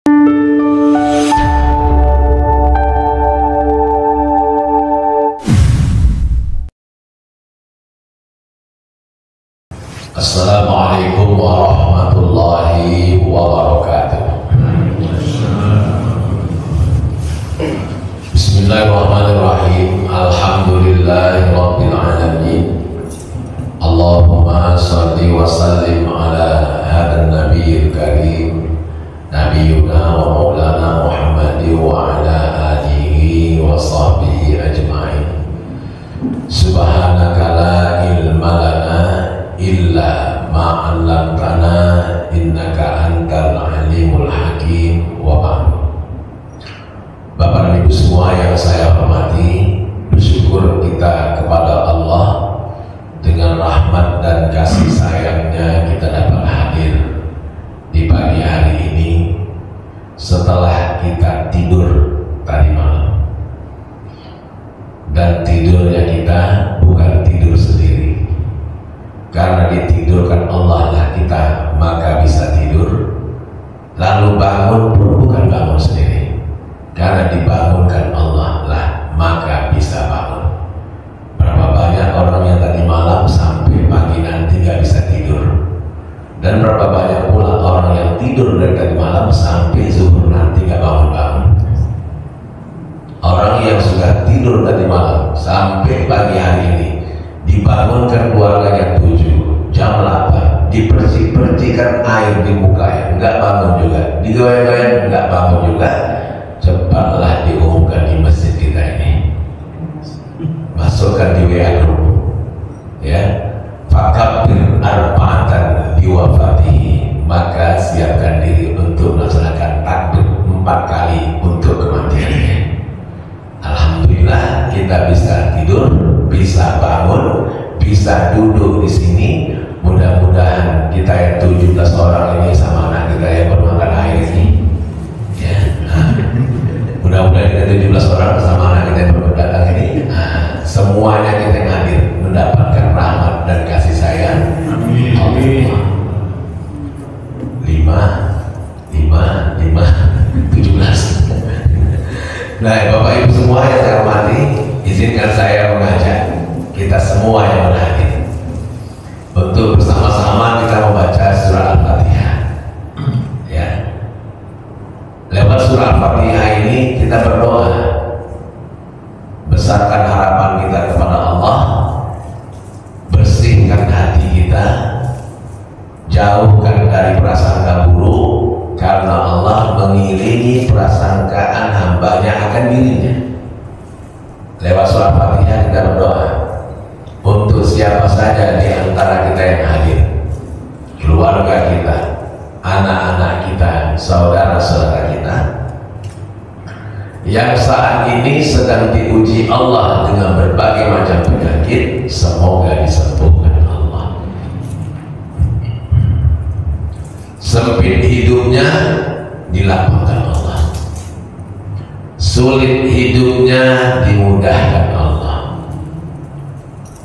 Assalamualaikum warahmatullahi wabarakatuh. Bismillahirrahmanirrahim. Alhamdulillahirabbil alamin. Allahumma shalli wa sallim ala hadan nabiyil karim nabiyuna wa maulana Muhammadi wa ala alihi wa sahbihi ajma'in. Subhanaka la ilma lana illa ma'allamtana innaka antal alimul hakim wa ba'du. Bapak dan Ibu semua yang saya hormati, bersyukur kita kepada Allah dengan rahmat dan kasih sayangnya kita dapat hadir di pagi hari ini setelah kita tidur tadi malam. Dan tidurnya kita bukan tidur sendiri, karena ditidurkan Allah lah kita maka bisa tidur. Lalu bangun pun bukan bangun sendiri, karena dibangunkan Allah lah maka bisa bangun. Berapa banyak orang yang tadi malam sampai pagi nanti gak bisa tidur, dan berapa banyak pula orang yang tidur dari tadi malam sampai zuhur nanti gak bangun-bangun. Orang yang sudah tidur tadi malam sampai pagi hari ini, dibangunkan keluarganya 7, jam 8, dipercik-percikan air di muka, nggak bangun juga, digoyang-goyang nggak bangun juga, cepatlah diumumkan di masjid kita ini, masukkan di WA group, ya, fakabir arba'atan diwafatihi, maka siapkan diri untuk melaksanakan takbir 4 kali untuk kematiannya. Alhamdulillah kita bisa tidur, bisa bangun, bisa duduk di sini. Mudah-mudahan kita yang 17 orang ini sama anak kita yang bermakan air ini, ya. Mudah-mudahan kita 17 orang sama anak kita yang berdatang ini, semuanya kita yang hadir mendapatkan rahmat dan kasih sayang. Amin. 17. Nah, Bapak Ibu semua yang saya hormati, izinkan saya mengajak kita semua yang berhadir untuk bersama-sama kita membaca surah Al-Fatihah. Ya. Lewat surah Al-Fatihah ini kita berdoa, besarkan harapan kita kepada Allah, bersihkan hati kita, jauhkan dari prasangka buruk, karena Allah mengiringi prasangkaan hambanya akan dirinya. Lewat surah Al-Fatihah kita berdoa untuk siapa saja di antara kita yang hadir, keluarga kita, anak-anak kita, saudara-saudara kita yang saat ini sedang diuji Allah dengan berbagai macam penyakit, semoga disembuhkan Allah. Sempit hidupnya dilapangkan Allah, sulit hidupnya dimudahkan Allah,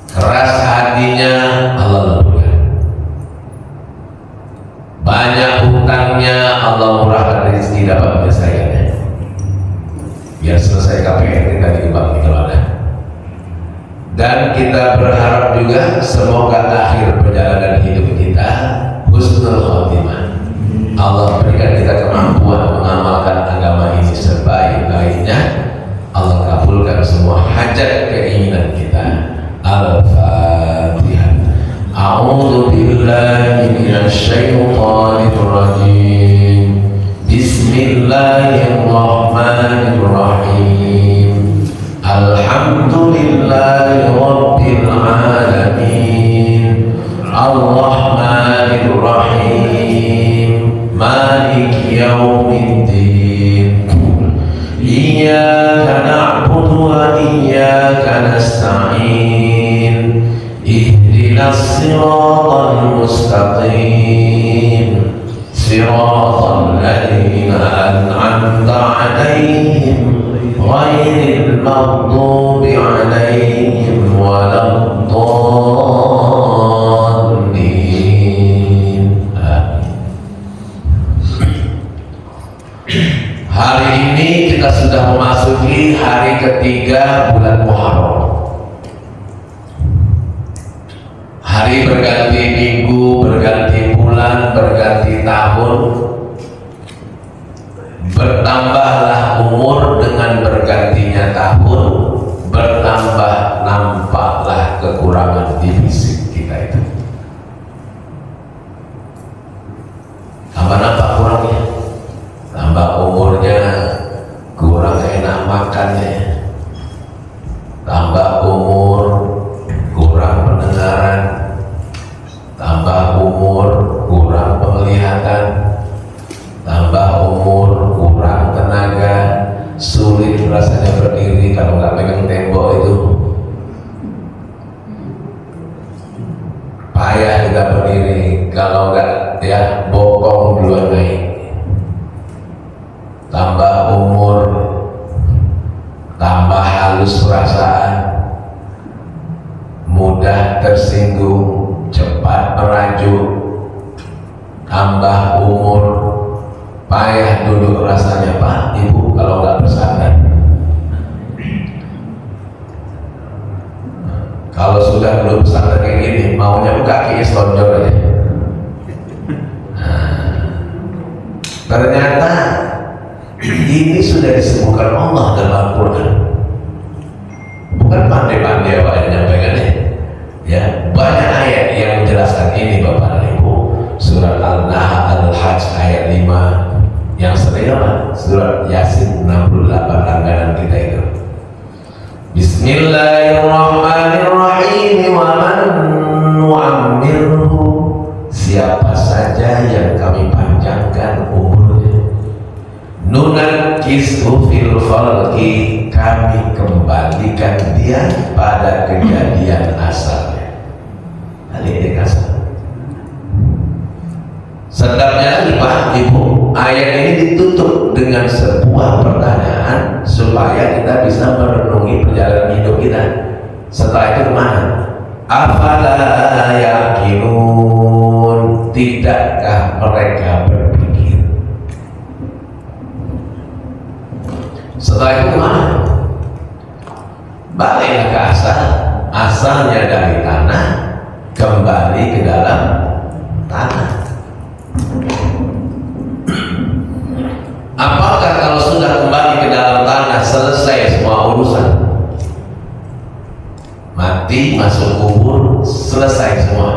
keras hatinya Allah lembutkan, banyak hutangnya Allah murahkan rezeki dapat menyelesaikannya, biar selesai KPR kita dikembang kalau ada. Dan kita berharap juga semoga akhir perjalanan hidup kita husnul khotimah. Allah berikan kita kemampuan mengamalkan agama ini sebaik-baiknya. Allah kabulkan semua hajat keinginan kita. Al-Fatihah. A'udzu billahi minasyaitonir rajim. Bismillahirrahmanirrahim. Alhamdulillahi rabbil alamin. Ar-Rahmanir Rahim. Malik yaumiddin. Iyyaka na'budu wa iyyaka nasta'in. Ihdinas siratal mustaqim. Siratal ladzina an'amta 'alaihim ghairil maghdubi 'alaihim waladdallin. Hari ini kita sudah memasuki hari ketiga bulan Muharram. Hari berganti minggu, berganti bulan, berganti tahun. Bertambahlah umur dengan bergantinya tahun, bertambah nampaklah kekurangan di fisik kita itu. Tambah nampak kurangnya, tambah umurnya, kurang enak makannya, tambah umur, kurang pendengaran, tambah umur, kurang penglihatan, tambah umur, kurang tenaga, sulit rasanya berdiri kalau nggak pegang tembok itu, payah kita berdiri kalau nggak ya bokong duluan naik. Tambah umur, tambah halus perasaan, mudah tersinggung, cepat merajuk. Tambah umur, payah duduk rasanya Pak Ibu kalau nggak bersandar. Kalau sudah belum bersandar kayak gini, maunya kakinya selonjor aja. Ternyata ini sudah disebutkan Allah dalam Al-Quran. Bukan pandai-pandai apa yang menyampaikannya. Ya, banyak ayat yang menjelaskan ini Bapak dan Ibu. Surat Al-Nahl Al-Hajj ayat 5, yang sering apa? Surat Yasin 68 langganan kita itu. Bismillahirrahmanirrahim. Wa man nu'ammirhu, siapa saja yang kami panjangkan umurnya, nunakkisu fil khalqi, kami kembalikan dia pada kejadian asalnya. Ini asal. Sedapnya lagi Pak Ibu, ayat ini ditutup dengan sebuah pertanyaan supaya kita bisa merenungi perjalanan hidup kita. Setelah itu kemana? Afala yakinun, tidakkah mereka berpikir? Setelah itu kemana? Baliklah ke asal. Asalnya dari tanah, kembali ke dalam tanah. Apakah kalau sudah kembali ke dalam tanah selesai semua urusan? Mati, masuk kubur, selesai semua.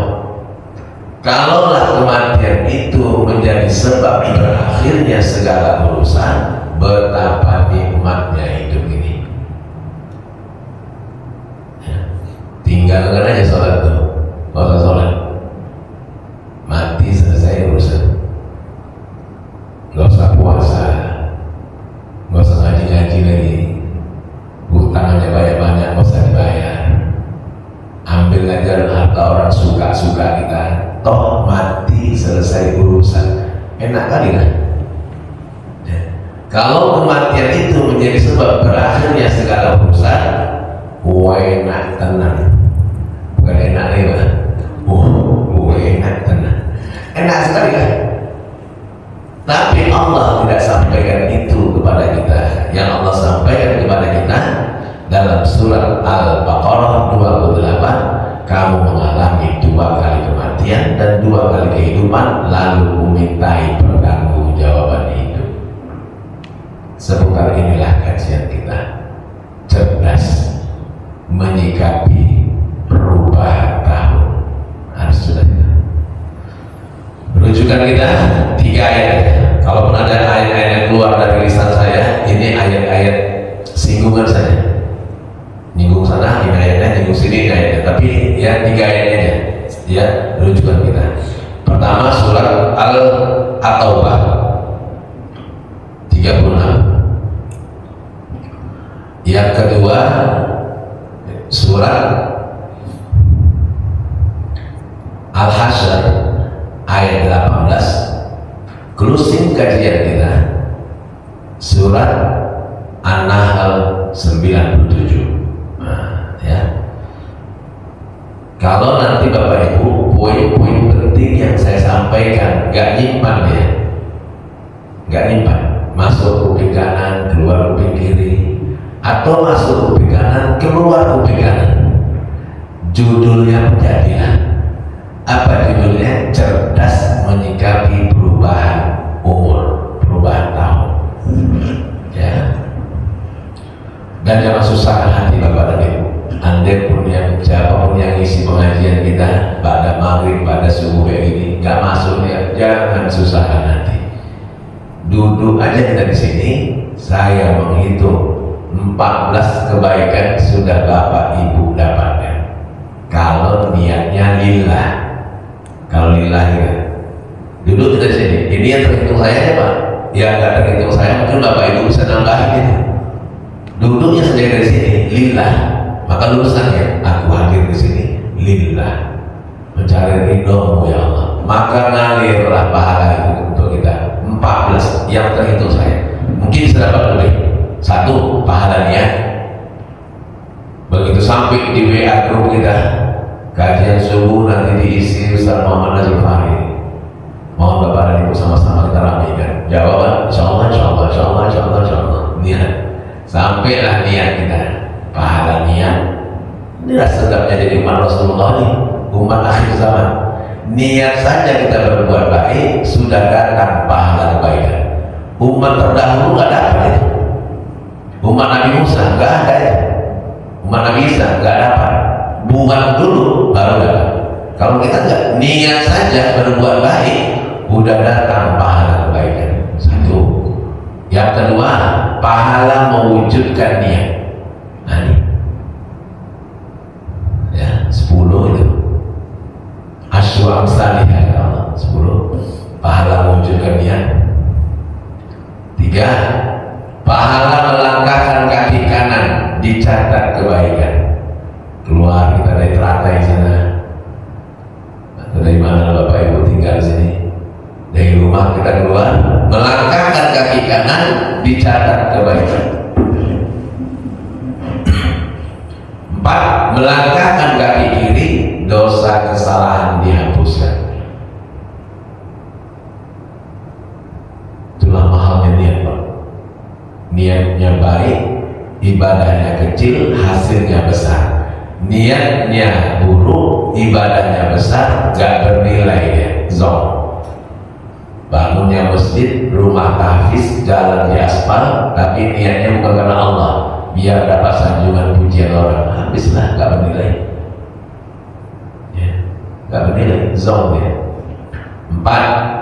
Kalaulah kematian itu menjadi sebab berakhirnya segala urusan, betapa nikmatnya hidup ini. Ya. Tinggalkan aja sholat tuh, nggak usah sholat. Mati selesai urusan. Nggak usah puasa, nggak usah ngaji-ngaji lagi, hutang aja banyak-banyak, nggak usah dibayar. Ambil aja harta orang suka-suka kita, toh mati selesai urusan. Enak kali kan? Ya. Kalau kematian itu menjadi sebab berakhirnya segala urusan, enak tenang. Bukan enak nih Pak, enak tenang. Enak sekali kan? Tapi Allah tidak sampaikan itu kepada kita. Yang Allah sampaikan kepada kita dalam surat Al-Baqarah 28, kamu mengalami 2 kali kematian dan 2 kali kehidupan, lalu memintai pertanggungjawaban hidup. Seputar inilah kajian kita. Cerdas menyikapi perubahan tahun. Harus sudah kita. Rujukan kita 3 ayat. Kalaupun ada ayat-ayat yang keluar dari lisan saya, ini ayat-ayat singgungan saja. Nyinggung sana, ini ayatnya, nyinggung sini, ini ayatnya. Tapi ya 3 ayatnya aja. Ya, rujukan kita. Pertama surat Al-Taubah 36. Yang kedua surat Al-Hasyr ayat 18. Closing kajian kita surat An-Nahl 97. Nah, ya. Kalau nanti Bapak Ibu poin-poin penting yang saya sampaikan gak nyimpan ya, gak nyimpan. masuk kuping kanan, keluar kuping kiri, atau masuk kuping kanan, keluar kuping kanan. Judulnya Penjadilan. Apa judulnya? Cerdas menyikapi perubahan umur, perubahan tahun. Ya. Dan jangan susahkan hati Bapak dan Ibu. Andai pun yang siapapun yang isi pengajian kita pada maghrib, pada subuh kayak gini, nggak masuk ya, jangan susahkan hati. Duduk aja kita di sini, saya menghitung 14 kebaikan sudah Bapak Ibu dapatkan. Kalau niatnya lillah, kalau lillah ya. Duduk kita di sini, ini yang terhitung saya ya Pak. Ya nggak terhitung saya, mungkin Bapak Ibu bisa nambahin itu. Duduknya saja dari sini, lillah. Maka lulusannya, aku hadir di sini lillah, mencari ridhomu ya Allah. Maka ngalirlah pahala itu untuk kita. 14 yang terhitung saya. Mungkin bisa dapat lebih. 1, pahala niat. Begitu sampai di WA grup kita, kajian subuh nanti diisi Ustaz Muhammad Nazif Fahri. Mohon Bapak dan Ibu sama-sama kita ramaikan. Jawaban, insyaallah, insyaallah, insyaallah, insyaallah, insyaallah. Niat. Sampailah niat kita. Pahala niat. Inilah sedapnya jadi umat Rasulullah nih, umat akhir zaman. Niat saja kita berbuat baik, sudah datang pahala kebaikan. Umat terdahulu nggak dapat itu. Umat Nabi Musa nggak ada itu. Umat Nabi Isa nggak dapat. Buat dulu baru dapat. Kalau kita nggak niat saja berbuat baik, udah datang pahala kebaikan. 1. Yang kedua, pahala mewujudkan niat. Nah, ini. Ya, 10 itu. Asyru amsalih ya Allah, 10. Pahala mewujudkan niat. 3. Pahala melangkahkan kaki kanan, dicatat kebaikan. Keluar kita dari teratai sana. Atau dari mana Bapak Ibu tinggal di sini? Dari rumah kita keluar, melangkahkan kaki kanan, dicatat kebaikan. 4. Melangkahkan kaki kiri, dosa kesalahan dihapuskan. Itulah mahalnya niat Pak. Niatnya baik, ibadahnya kecil, hasilnya besar. Niatnya buruk, ibadahnya besar, gak bernilai ya, zong. Bangunnya masjid, rumah tahfiz, jalan di aspal, tapi niatnya bukan karena Allah, biar dapat sanjungan pujian orang. Habislah, gak bernilai ya, gak bernilai, zong ya. 4.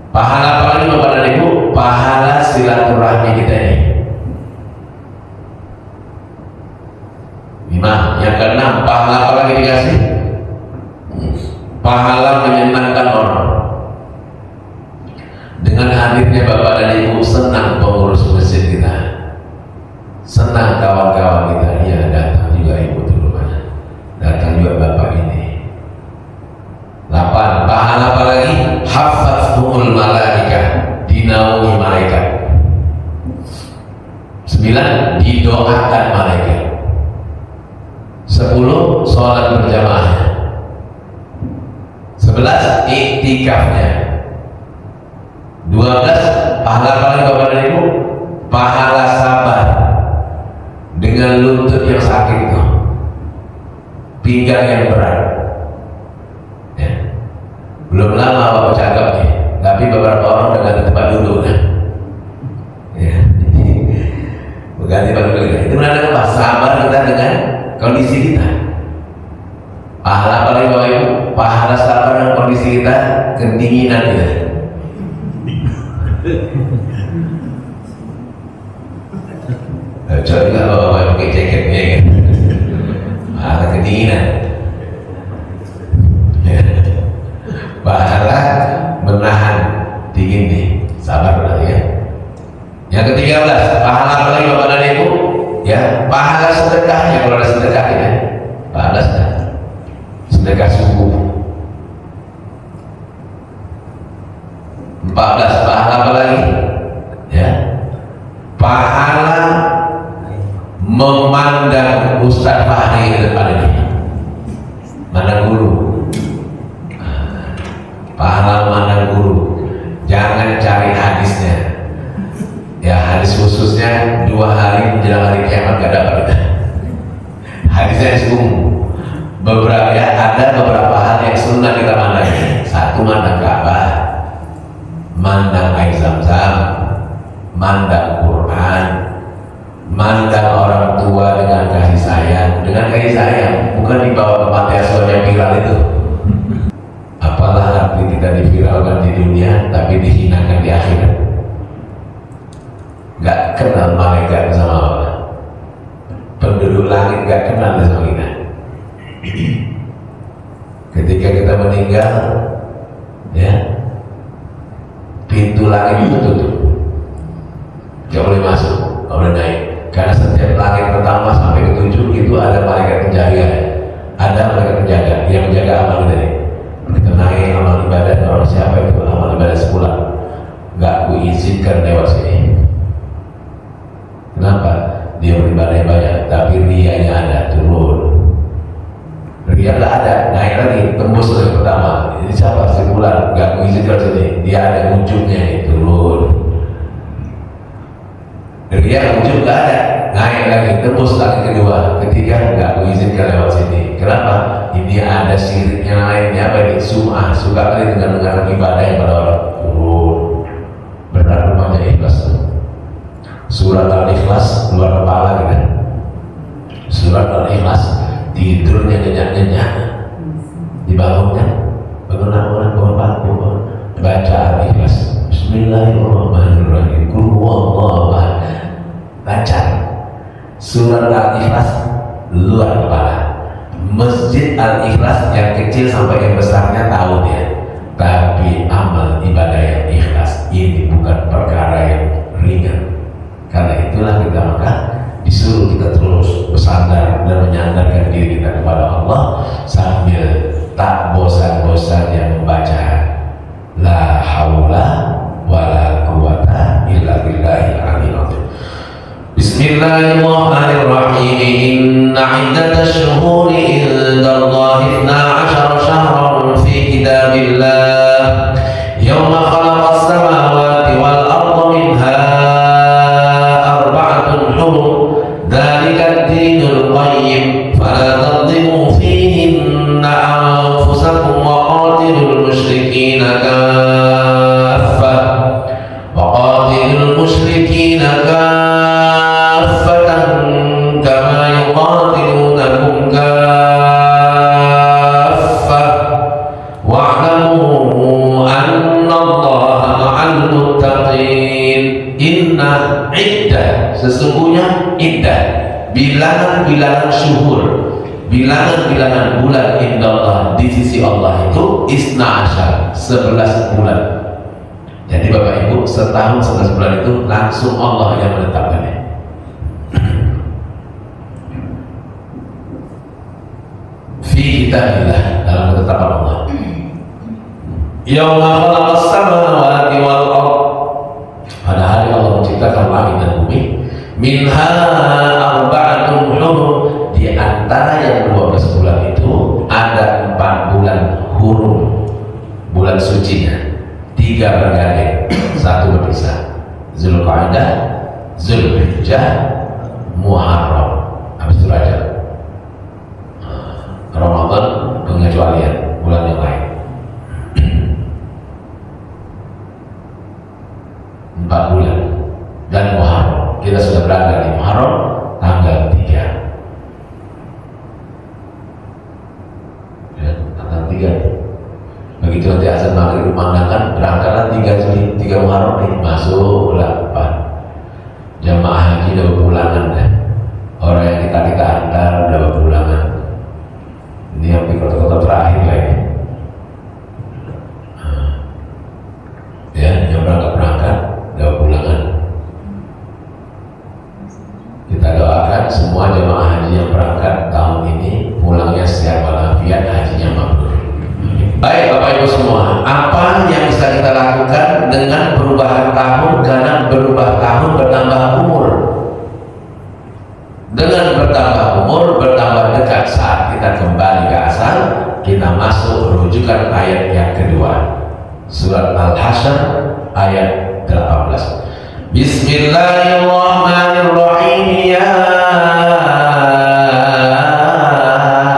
Pahala apa lagi Bapak dan Ibu? Pahala silaturahmi kita ini. 5. Yang ke-6, pahala apa lagi dikasih? Pahala menyenangkan orang. Dengan hadirnya Bapak dan Ibu, senang pengurus masjid kita, senang kawan-kawan kita. Ya, datang juga Ibu dulu mana, datang juga Bapak ini. 8. Pahala apa lagi? Hafathumul malaikah, dinaungi malaikat. 9. Didoakan malaikat. 10. Sholat berjamaah. 11. Iktikafnya. 12. Pahala apa lagi Bapak dan Ibu? Pahala sabar dengan lutut yang sakit tuh, pinggang yang berat ya. Belum lama Bapak cakap nih, tapi beberapa orang udah ganti tempat duduk kan ya. Ganti tempat duduk itu menandakan apa? Sabar kita dengan kondisi kita. Pahala apa lagi Bapak Ibu? Pahala sabar dengan kondisi kita, kedinginan kita. Coba juga Bapak pakai jaketnya kan, pahala kedinginan ya. Pahala menahan dingin nih, sabar lah ya. Yang ke-13, pahala apa lagi Bapak dan Ibu? Ya, pahala sedekahnya kalau ada sedekah ya. Pahala sedekah subuh. 14, pahala apa lagi? Ya, pahala memandang Ustaz Fahri di depan ini, mana guru. Pahala memandang guru, jangan cari hadisnya, Ya hadis khususnya 2 hari menjelang hari kiamat gak dapat kita. Hadisnya umum. Beberapa ya, ada beberapa hal yang sunnah kita mandang. Satu, mandang Ka'bah, mandang air Zam-Zam, mandang Quran, mandang orang tua dengan kasih sayang. Dengan kasih sayang, bukan dibawa ke pantai asuhan yang viral itu. Apalah arti kita diviralkan di dunia tapi dihinakan di akhirat. Gak kenal malaikat sama Allah, penduduk langit gak kenal sama kita. Ketika kita meninggal, ya, pintu langit itu tutup, gak boleh masuk, gak boleh naik. Karena setiap langit pertama sampai ke 7 itu ada malaikat penjaga, ada malaikat penjaga yang menjaga amal kita nih. Kita naik amal ibadah, orang siapa itu amal ibadah sebulan, gak kuizinkan lewat sini. Kenapa? Dia beribadah banyak, tapi rianya ada, turun. Ria nggak ada, naik lagi, tembus yang pertama. Ini siapa? Sebulan, nggak mengizinkan sini. Dia ada ujungnya, turun. Ria ujung nggak ada, naik lagi, tembus lagi kedua, ketiga nggak mengizinkan lewat sini. Kenapa? Ini ada siriknya lainnya, apa ini? Sum'ah, suka kali dengan ibadah yang pada orang, turun. Benar rumahnya ikhlas. Surat Al-Ikhlas keluar kepala kita. Surat Al-Ikhlas tidurnya nyenyak-nyenyak, dibangunkan, bangun baca Al-Ikhlas. Bismillahirrahmanirrahim. Qul huwallahu ahad. Baca surat Al-Ikhlas luar kepala. Masjid Al-Ikhlas yang kecil sampai yang besarnya tahu dia. Tapi amal ibadah yang ikhlas ini bukan perkara yang ringan. Karena itulah kita maka disuruh kita terus bersandar dan menyandarkan diri kita kepada Allah sambil tak bosan-bosannya membaca la haula wala quwata illa billahil aliyyil azim. Bismillahirrahmanirrahim. Inna 'iddatash shuhuri 'indallahi 12 syahran fi kitabillah yawma khalaqas samawati wal arda minha ذلك الدين القيم فلا تظلموا فيهن أنفسكم وقاتلوا المشركين كافة كما يقاتلونكم كافة واعلموا أن الله مع المتقين. إن عدة sesungguhnya iddah, bilangan-bilangan syuhur, bilangan-bilangan bulan indallah di sisi Allah itu isna asyar, 11 bulan. Jadi Bapak Ibu, setahun 11 bulan itu langsung Allah yang menetapkannya. Fi kitabillah, dalam ketetapan Allah. Yauma khalaqas samawati wal ardh, pada hari Allah menciptakan langit dan bumi. Minha arba'atun hurum, di antara yang 12 bulan itu ada 4 bulan hurum, bulan sucinya, 3 bergandeng, 1 berpisah. Zulqa'dah, Zulhijjah, Muharram, habis itu Rajab. Ramadan pengecualian, bulan yang lain. 4 bulan dan Muharram. Kita sudah berada di Muharram tanggal 3 ya, tanggal 3. Begitu nanti azan maghrib dikumandangkan, berangkatlah 3 Juli, 3 Muharram nih, masuk bulan 4. Jamaah haji udah berpulangan kan, orang yang kita antar udah berpulangan. Ini yang di kota-kota terakhir lagi. Ya, yang berangkat udah berpulangan. Kita doakan semua jemaah haji yang berangkat tahun ini pulangnya sehat walafiat, hajinya mabrur. Baik Bapak Ibu semua, apa yang bisa kita lakukan dengan perubahan tahun? Karena berubah tahun bertambah umur. Dengan bertambah umur, bertambah dekat saat kita kembali ke asal, kita masuk rujukan ayat yang kedua, surat Al-Hasyr ayat 18. Bismillahirrahmanirrahim. Ya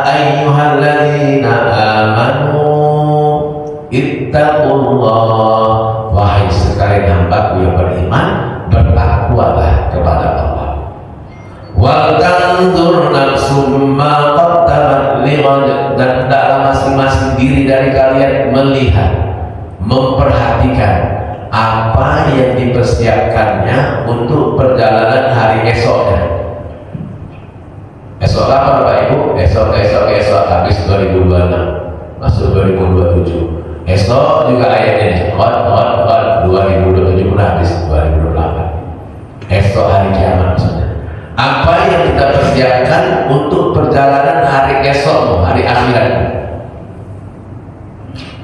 ayyuhalladzina amanu ittaqullah. Wahai sekalian hambaku yang beriman, bertakwalah kepada Allah. Wal tanzur nafsum ma qaddamat lighad. Dan dalam masing-masing diri dari kalian melihat, memperhatikan apa yang dipersiapkannya untuk perjalanan hari esoknya. Esok apa Bapak Ibu? Esok habis 2026 masuk 2027. Esok juga ayatnya hot 2027 pun habis 2028. Esok hari kiamat maksudnya. Apa yang kita persiapkan untuk perjalanan hari esok, hari akhirat?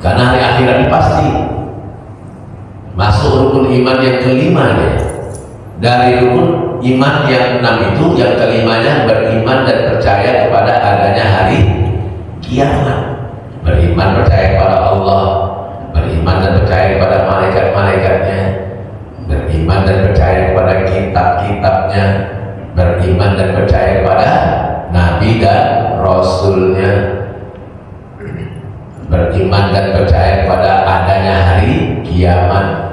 Karena hari akhirat ini pasti masuk rukun iman yang kelima ya. Dari rukun iman yang 6 itu, yang kelimanya beriman dan percaya kepada adanya hari kiamat. Beriman percaya kepada Allah, beriman dan percaya kepada malaikat-malaikatnya, beriman dan percaya kepada kitab-kitabnya, beriman dan percaya kepada nabi dan rasulnya, beriman dan percaya kepada adanya hari kiamat,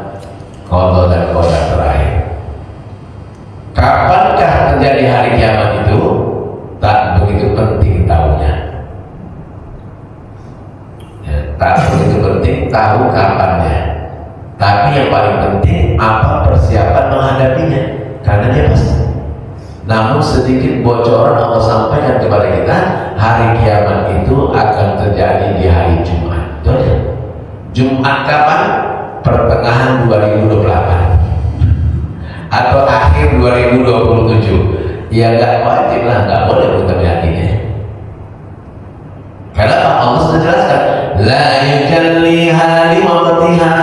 qada dan qadar terakhir. Kapankah terjadi hari kiamat itu? Tak begitu penting tahunya. Ya, tak begitu penting tahu kapannya. Tapi yang paling penting apa persiapan menghadapinya, karena dia pasti. Namun sedikit bocoran Allah sampaikan kepada kita, hari kiamat itu akan terjadi di hari Jumat. Jumat kapan? Pertengahan 2028 atau akhir 2027. Ya nggak wajib lah, nggak boleh kita meyakini. Karena Allah sudah jelaskan, la yujalliha liwaqtiha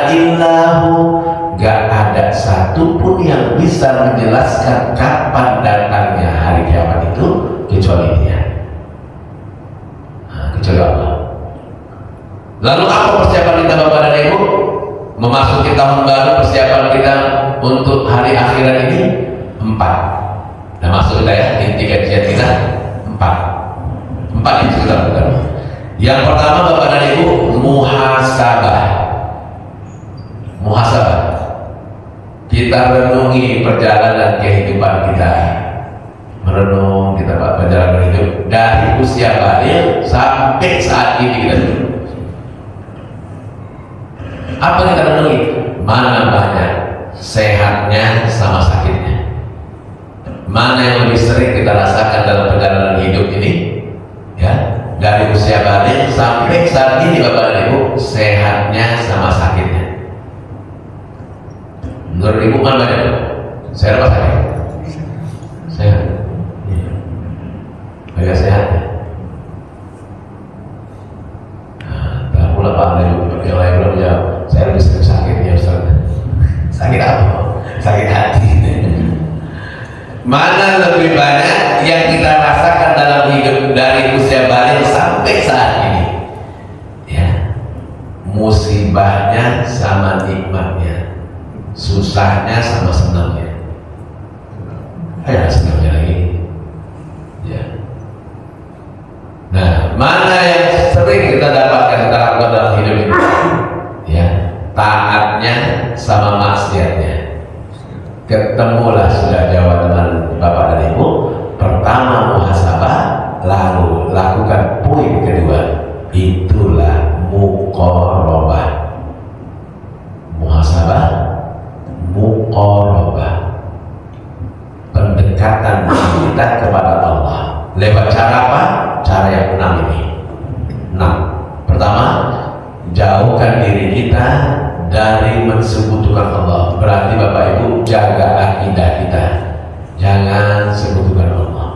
illahu. Gak ada satupun yang bisa menjelaskan kapan datangnya hari kiamat itu kecuali Dia, kecuali Allah. Lalu apa persiapan kita Bapak dan Ibu memasuki tahun baru? Persiapan kita untuk hari akhirat ini 4. Nah masuk kita ya, inti kajian kita 4 yang kita lakukan. Yang pertama Bapak dan Ibu, muhasabah. Kita renungi perjalanan kehidupan kita, merenung kita perjalanan hidup dari usia balik sampai saat ini kita dulu. Apa kita renungi? Mana banyak sehatnya sama sakitnya, mana yang lebih sering kita rasakan dalam perjalanan hidup ini, ya, dari usia balik sampai saat ini Bapak dan Ibu, sehatnya sama sakitnya. Menurut Ibu mana banyak? Saya apa sakit? Sehat. Agak sehat ya. Tak pula Pak Anda yang lain belum jawab. Saya lebih sering sakit ya Ustaz. Sakit apa? Sakit hati. Mana lebih banyak yang kita rasakan dalam hidup dari usia balik sampai saat ini? Ya, musibahnya sama nikmatnya, susahnya sama senangnya. Ada senangnya lagi. Ya. Nah, mana yang sering kita dapatkan, kita lakukan dalam hidup ini? Ya, taatnya sama maksiatnya. Ketemulah sudah jawaban Bapak dan Ibu. Pertama muhasabah, lalu lakukan poin kedua. Itulah muqarabah. Muhasabah, muqarabah, pendekatan kita kepada Allah. Lewat cara apa? Cara yang 6 ini. 6. Pertama, jauhkan diri kita dari mensekutukan Allah. Berarti Bapak Ibu jaga akidah kita, jangan sekutukan Allah.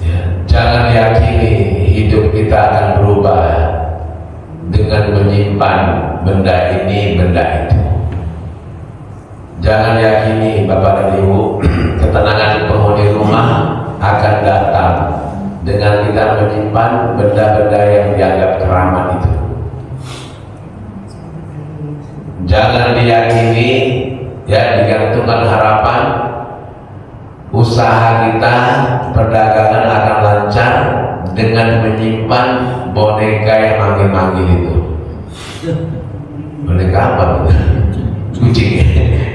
Ya, jangan yakini hidup kita akan berubah dengan menyimpan benda ini, benda itu. Jangan yakini Bapak dan Ibu ketenangan penghuni rumah akan datang dengan kita menyimpan benda-benda yang dianggap keramat itu. Jangan diyakini, ya, digantungkan harapan usaha kita, perdagangan akan lancar dengan menyimpan boneka yang manggil-manggil itu. Boneka apa? Kucing,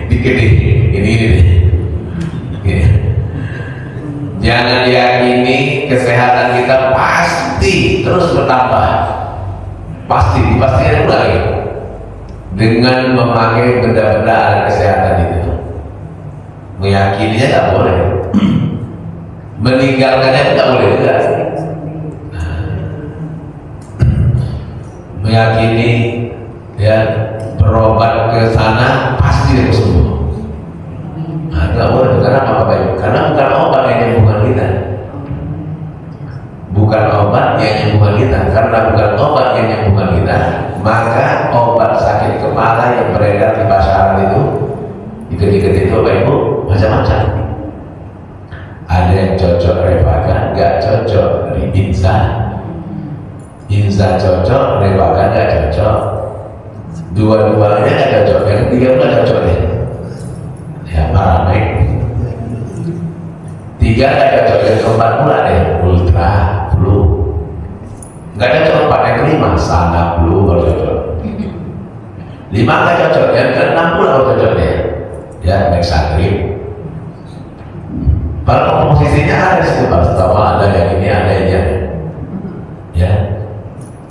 dikit ini. Jangan diyakini kesehatan kita pasti terus bertambah, dipastikan lagi dengan memakai benda-benda alat kesehatan itu. Meyakininya nggak boleh, meninggalkannya nggak boleh juga. Meyakini, ya, berobat ke sana pasti dia sembuh. Nah, nggak boleh. Karena apa, Pak? Karena bukan obat yang menyembuhkan kita. Bukan obat yang menyembuhkan kita. Karena bukan obat yang menyembuhkan kita, maka obat sakit kepala yang beredar di pasaran itu, dikit-dikit itu, Bapak Ibu, macam-macam. Ada yang cocok Revagan, nggak cocok Inza. Inza cocok, Revagan nggak cocok. Dua-duanya nggak cocok. Yang ketiga nggak cocok deh. Ya, Paramek. Tiga nggak cocok. Yang keempat pula deh, Ultra Flu. Nggak cocok. Empat, yang kelima Sana Flu baru cocok. Lima nggak cocok. Yang keenam pula baru cocok deh. Ya, Mexagrip. Kalau komposisinya ada situ, Pak. Pertama ada yang ini, ada yang ini. Ya,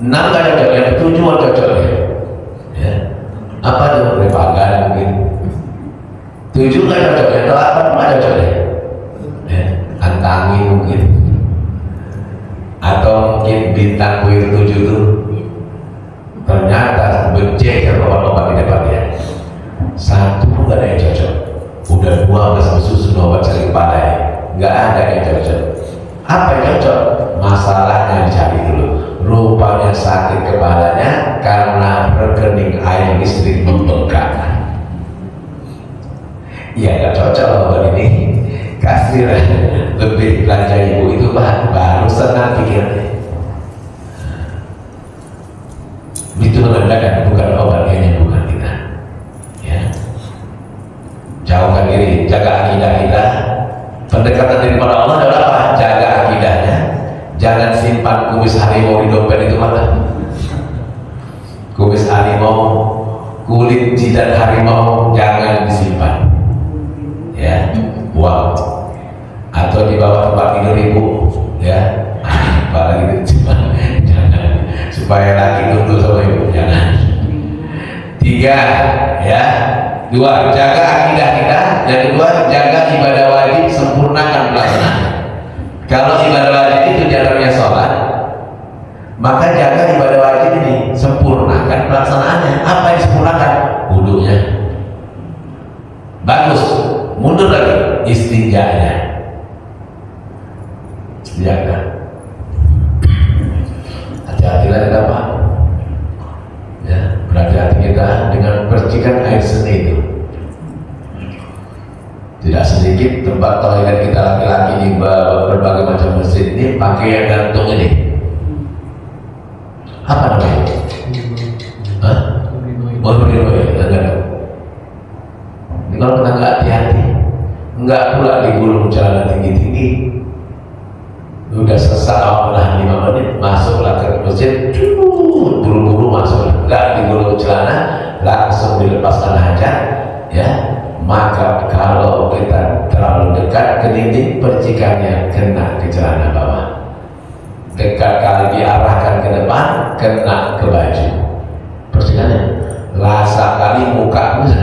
6 nggak cocok. Yang 7 baru cocok deh. Ya, apa tuh? Revagan mungkin. 7 nggak cocok. Yang 8 nggak cocok deh. Ya, Antangi mungkin. Atau mungkin bintang kuil 7 tuh ternyata becek sama obat-obat di depannya. 1 pun nggak ada yang cocok. Udah 2 udah susu obat sakit kepala ya, nggak ada yang cocok. Apa yang cocok? Masalahnya dicari dulu. Rupanya sakit kepalanya karena rekening air listrik membengkak. Ya nggak cocok obat ini. Kasih lebih belanja ibu itu, Pak, baru senang pikirannya. Itu menandakan bukan obat yang bukan kita. Ya, jauhkan diri, jaga akidah kita. Pendekatan daripada Allah adalah apa? Jaga akidahnya. Jangan simpan kumis harimau di dompet itu, mata. Kumis harimau, kulit jidat harimau jangan disimpan. Ya, buang. Atau di bawah tempat tidur ibu, ya. Apalagi disimpan, jangan. Supaya lagi tunduk sama ibu, jangan. 3, ya. 2, jaga akidah kita. Yang kedua, jaga ibadah wajib, sempurnakan pelaksanaannya. Kalau ibadah wajib itu jalannya sholat, maka jaga ibadah wajib ini, sempurnakan pelaksanaannya. Apa yang disempurnakan? Wudunya bagus, mundur lagi istinjanya. Jaga. Hati-hatilah kita, Pak. Ya, berhati-hati kita dengan percikan air seni itu. Tidak sedikit tempat toilet kita laki-laki di berbagai macam masjid ini pakai yang gantung ini. Apa namanya? Hah? Mobil-mobil, ini kalau kita nggak hati-hati, nggak pula digulung celana tinggi-tinggi, udah selesai awalnya 5 menit, masuklah ke masjid, buru-buru masuklah, nggak digulung celana, langsung dilepaskan hajat, ya. Maka kalau kita terlalu dekat ke dinding, percikannya kena ke celana bawah. Dekat kali diarahkan ke depan, kena ke baju. Percikannya rasa kali muka pun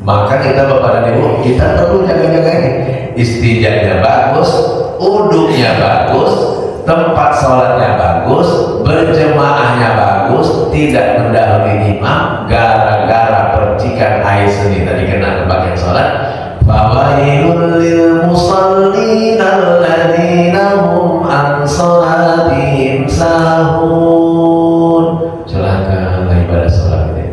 Maka kita, Bapak dan Ibu, kita perlu jaga-jaga ini. Istinjanya bagus, uduknya bagus, tempat sholatnya bagus, berjemaahnya bagus, tidak mendahului imam gara-gara percikan air seni tadi kena ke bagian sholat. Fawailul lil musallin alladzina hum an sholatihim sahun. Celaka ibadah sholat ini.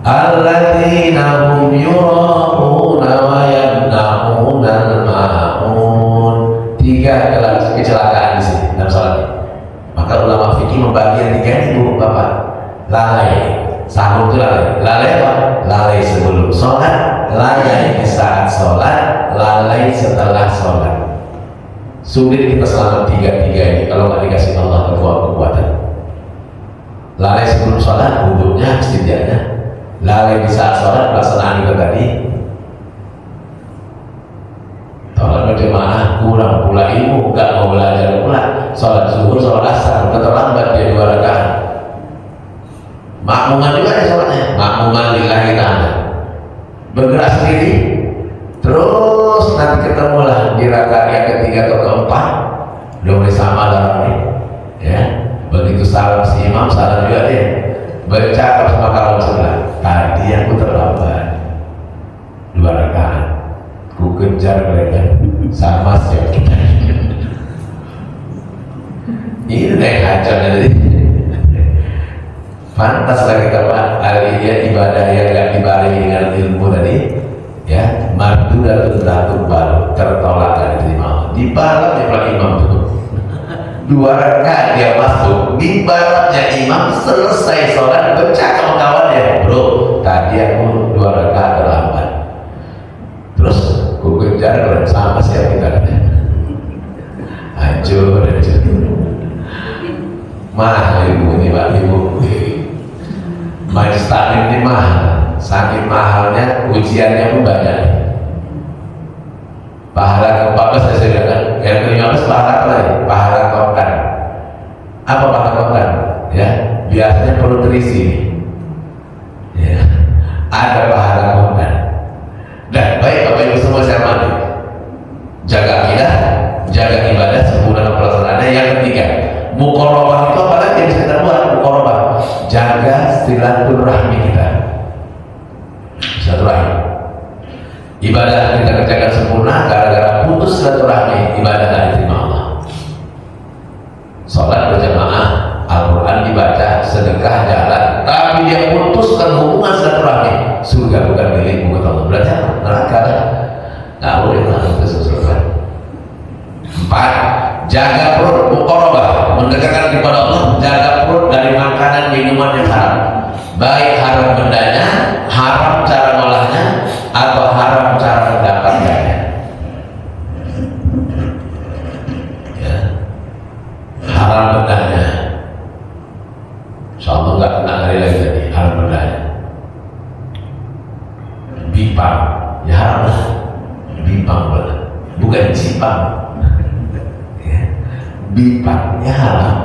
Alladzina hum yura'una wa yamna'una al-ma'un. 3, dalam kecelakaan di sini dalam sholat. Maka ulama fikih membagi yang tiga ini, Bu, Bapak. Lalai, sahur itu lalai. Lalai apa? Lalai sebelum sholat, lalai di saat sholat, lalai setelah sholat. Sulit kita selamat tiga-tiga ini kalau nggak dikasih Allah kekuatan. Lalai sebelum sholat, wudhunya, setidaknya. Lalai di saat sholat, pelaksanaan itu tadi. Sholat berjamaah kurang pula ilmu, nggak mau belajar pula. Sholat zuhur, sholat asar, terlambat dia 2 rakaat. Makmuman juga ya sholatnya, makmuman lillahi ta'ala. Bergerak sendiri, terus nanti ketemulah di rakaat yang ketiga atau keempat, udah mulai sama dalam ini, ya. Begitu salam si imam, salam juga dia. Bercakap sama kawan sebelah, tadi aku terlambat 2 rakaat. Ku kejar mereka sama siapa kita. Ini naik hancurnya tadi. Pantaslah kita Pak, aliyah ibadah yang gak dibarengi dengan ilmu tadi, ya, mardudatun datun baru, tertolak dan diterima. Dibarat ya Pak Imam itu 2 rakaat dia masuk, dibaratnya imam selesai sholat, bercakap sama kawannya, bro, tadi aku 2 rakaat terlambat. Terus ku kejar sama siapa kita, hancur. Mahal ibu ini Pak, ibu majlis taklim ini mahal, saking mahalnya ujiannya pun banyak. Pahala ke-14 saya katakan, yang ke-15 pahala apa lagi? Pahala kontan. Apa pahala kontan? Ya, biasanya perlu terisi. Ya, ada pahala kontan. Dan baik Bapak Ibu semua saya mandi, jaga akidah, jaga ibadah sempurna pelaksanaannya. Yang ketiga, muqarrabah itu apa lagi yang bisa kita buat? Muqarrabah, jaga silaturahmi kita. Silaturahmi, ibadah kita kerjakan sempurna, gara-gara putus silaturahmi, ibadah tidak diterima Allah. Sholat berjamaah, Al-Quran dibaca, sedekah jalan, tapi dia putuskan hubungan silaturahmi, surga bukan milikmu kata Allah. Berarti apa? Neraka lah. Nggak boleh melakukan sesuatu. 4. Jaga perut, muqarrabah, mendekatkan kepada Allah, jaga perut dari makanan minuman yang haram. Baik haram bendanya, haram cara ngolahnya, atau haram cara mendapatkannya. Ya. Haram bendanya, insyaallah nggak kena hari lagi tadi, haram bendanya. Bipang, ya haram lah. Bipang boleh, bukan cipang. Ya. Bipang, ya haram.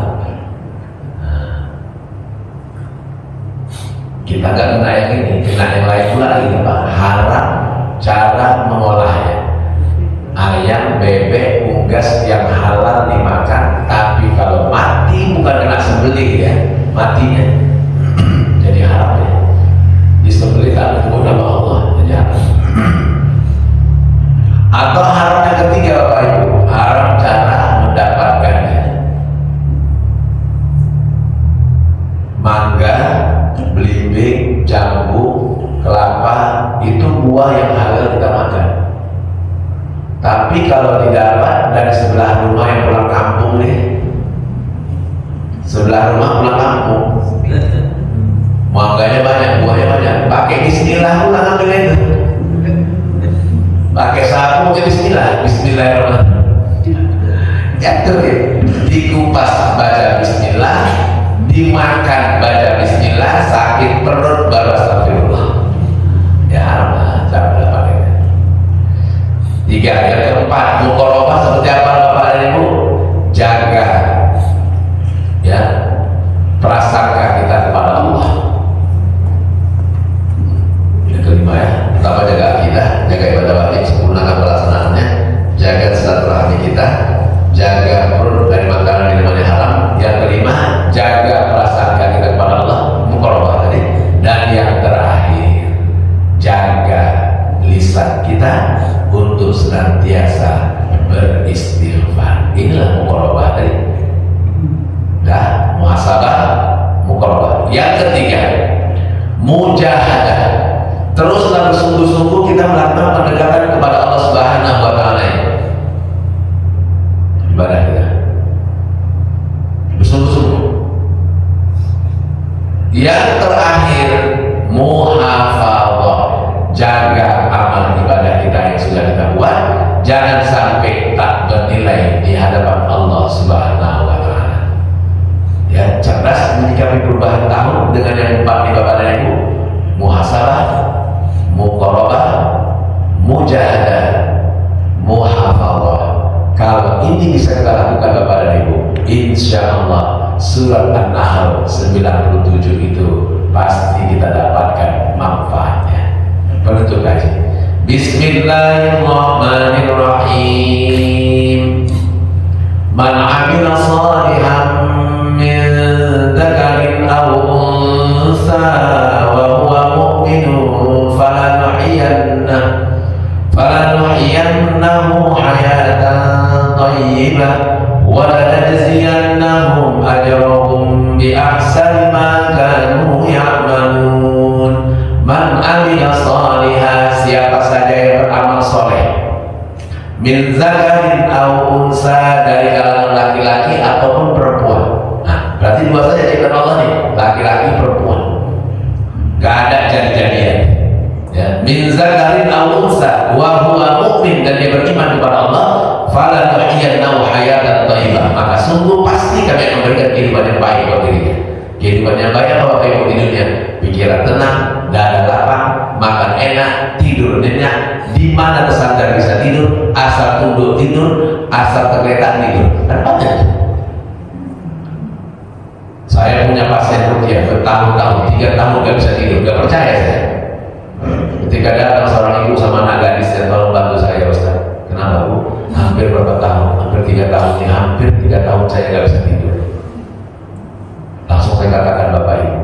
Kita nggak kena yang ini, kena yang lain pula lagi Pak. Haram cara mengolahnya. Ayam, bebek, unggas yang halal dimakan, tapi kalau mati bukan kena sembelih ya, matinya jadi haram ya. Disembelih tak ketemu nama Allah, jadi haram. Atau haram yang ketiga Bapak Ibu, haram cara mendapatkannya. Mangga, belimbing, jambu, kelapa itu buah yang halal kita makan. Tapi kalau tidak dapat dari sebelah rumah yang pulang kampung nih, sebelah rumah pulang kampung, mangganya banyak, buahnya banyak, pakai bismillah pulang ambilnya itu, pakai sapu pakai bismillah, bismillahirrahmanirrahim. Ya tuh ya, dikupas baca bismillah, dimakan baca bismillah, sakit perut baru astagfirullah. Ya haram lah cara mendapatkannya. 3. Yang keempat, muqarrabah seperti apa Bapak dan Ibu? Jaga ya prasangka kita kepada Allah. Yang kelima ya, pertama jaga akidah, jaga ibadah wajib, sempurnakan pelaksanaannya, jaga silaturahmi kita, jaga perut dari makanan minuman yang haram. Yang kelima, jaga prasangka kita kepada Allah, muqarrabah tadi. Dan yang terakhir, jaga lisan kita untuk senantiasa beristighfar. Inilah muqarrabah tadi. Dah, muhasabah, muqarrabah. Yang ketiga, mujahadah. Teruslah bersungguh-sungguh kita melakukan pendekatan kepada Allah Subhanahu wa taala. Yang terakhir, muhafadzah, jaga amal ibadah kita yang sudah kita buat, jangan sampai tak bernilai di hadapan Allah Subhanahu wa Ta'ala. Ya, cerdas menyikapi perubahan tahun dengan yang empat di Bapak dan Ibu: muhasabah, muqarabah, mujahadah, muhafadzah. Kalau ini bisa kita lakukan Bapak dan Ibu, insya Allah surat An-Nahl 97 itu pasti kita dapatkan manfaatnya. Penutup kaji. Bismillahirrahmanirrahim. Man 'amila shalihan min dzakarin aw unsa wa huwa mu'minun falanuhyiyannahu hayatan thayyibah wa lanajziyannahum ajrahum bi ahsani ma kanu ya'malun. Man 'amila shalihan, siapa saja yang beramal soleh, min zakarin aw unsa, dari kalangan laki-laki ataupun perempuan. Nah, berarti dua saja ciptaan Allah nih, laki-laki perempuan, gak ada jadi-jadian ya. Min zakarin aw unsa wa huwa mu'min, dan dia beriman kepada Allah, falanuhyiyannahu hayatan thayyibah, maka sungguh pasti kami akan memberikan kehidupan yang baik buat dirinya. Kehidupan yang baik apa Bapak Ibu di dunia? Pikiran tenang, dada lapang, makan enak, tidur nyenyak. Di mana tersandar bisa tidur, asal tunduk tidur, asal tergeletak tidur. Dan banyak. Saya punya pasien rukyah bertahun-tahun, 3 tahun gak bisa tidur, gak percaya saya. Ketika datang seorang ibu sama anak gadis, yang tolong bantu saya Ustaz. Kenapa Bu? Hampir berapa tahun? Hampir 3 tahun ini, hampir 3 tahun saya gak bisa tidur. Langsung saya katakan, Bapak Ibu,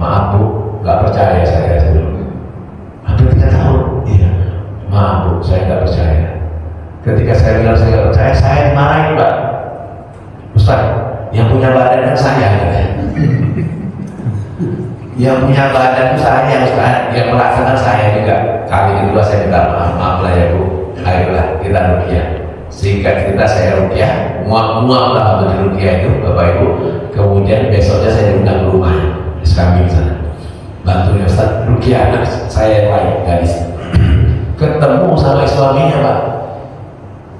maaf Bu, gak percaya saya dulu. Hampir 3 tahun, iya. Maaf Bu, saya gak percaya. Ketika saya bilang saya gak percaya, saya marahin Pak. Ustaz, yang punya badan kan saya. Yang punya badan itu saya, Ustaz. Yang melaksanakan saya juga. Kali kedua saya minta maaf lah ya Bu. Ayolah kita rukyah. Singkat cerita saya rukyah, muak-muak lah untuk rukyah itu Bapak Ibu. Kemudian besoknya saya diundang ke rumah di Sekambing sana. Bantunya Ustaz, rukyah anak saya yang lain, gadis. Ketemu sama suaminya Pak.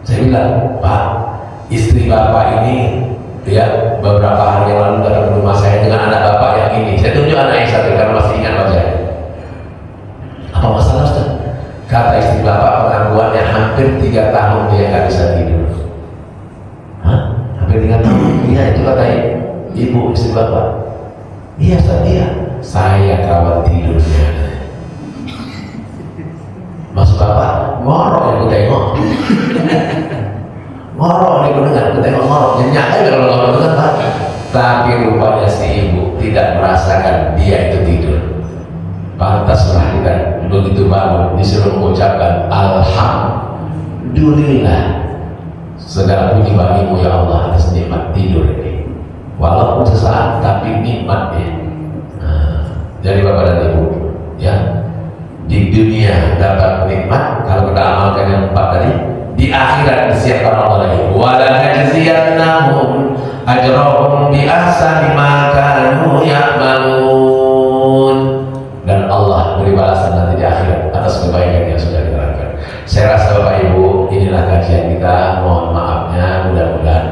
Saya bilang, Pak, istri Bapak ini ya beberapa hari yang lalu datang ke rumah saya dengan anak Bapak yang ini. Saya tunjuk anak yang satu karena masih ingat wajahnya. Apa masalah Ustaz? Kata istri Bapak, pengakuannya hampir 3 tahun dia nggak bisa tidur. Hah? Hampir 3 tahun? Iya, itu kata ibu istri Bapak. Iya Ustaz, iya. Saya kawal tidurnya. Maksud Bapak, ngorok yang ku tengok. Ngorok nih ku dengar, ku tengok ngorok. Nyenyak aja kalau ngorok dengar Pak. Tapi rupanya si ibu tidak merasakan dia itu tidur. Pantaslah kita begitu bangun disuruh mengucapkan Alhamdulillah, segala puji bagimu ya Allah atas nikmat tidur ini, walaupun sesaat tapi nikmatnya. Jadi Bapak dan Ibu ya, di dunia dapat nikmat kalau kita amalkan yang 4 tadi, di akhirat disiapkan Allah lagi. Wala najziyannahum ajrahum bi ahsani ma kanu ya'malun, dan Allah beri balasan nanti di akhirat atas kebaikan yang sudah kita lakukan. Saya rasa Bapak Ibu, inilah kajian kita. Mohon maafnya, mudah-mudahan